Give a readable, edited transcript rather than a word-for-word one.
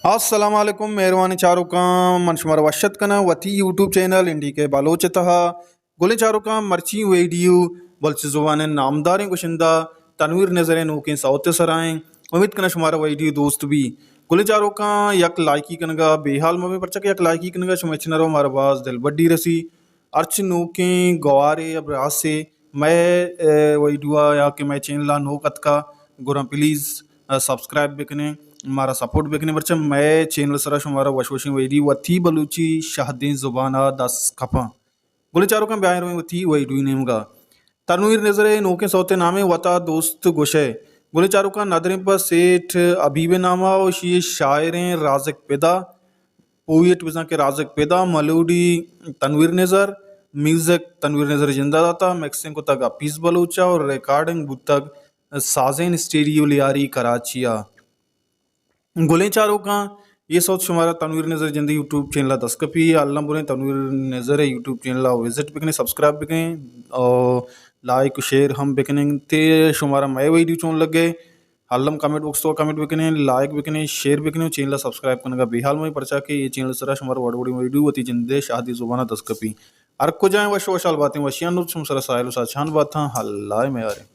अस्सलाम वालेकुम मेहरबानी चारों काम मनशुमार वशत कना वती यूट्यूब चैनल इंडी के बालोच तहा गुले चारों काम मर्ची वीडियो बल्च जुबान नामदारी गुशिंदा तनवीर नजर नोके सौत सराएं उम्मीद कना शुमारा वीडियो दोस्त भी गुले चारों का यक लाइकी कनगा बेहाल मवे परचक यक लाइकी कनगा शुमेचनरो मारबाज दिल बड्डी रसी अर्च नोके गवारे अब रात से मैं वीडियो या कि मैं चैनल नोकत का गुरा प्लीज़ सब्सक्राइब बिकने हमारा सपोर्ट बेकने बच्चा मैं चैनल सरा शुमारा वशवशी वैडी वथी बलूची शाहदीन जुबाना दस खपा बोले चारों का ब्याह रहे वथी वैडी नेमगा तनवीर नजरे नोके सौते नामे वता दोस्त गोशे बोले चारों का नदरे पर सेठ अबीबे नामा और ये शायरें राजक पैदा पोएट बिजा के राजक पैदा मलोडी तनवीर नजर म्यूजिक तनवीर नजर जिंदा दाता मैक्सिंग को तक पीस बलूचा और रिकॉर्डिंग बुतक साजेन स्टूडियो लियारी कराचिया गुले चारों का ये सोच शुमारा तनवीर नज़र जिंदगी यूट्यूब चैनल दस्कपी अल्लाह बुरे तनवीर नज़र है यूट्यूब चैनल विजिट बिकने सब्सक्राइब बिकने और लाइक शेयर हम बिकने ते शुमारा मैं वीडियो चोन लग गए अल्लम कमेंट बॉक्स तो कमेंट बिकने लाइक बिकने शेयर बिकने चैनल सब्सक्राइब करने का बेहाल में परचा के ये चैनल सरा शुमारा बड़ी बड़ी वीडियो होती जिंदे शादी जुबाना दस्कपी अर को जाए वश वशाल बातें वशियान सरा साहिल साछान बात हल्ला में आ रहे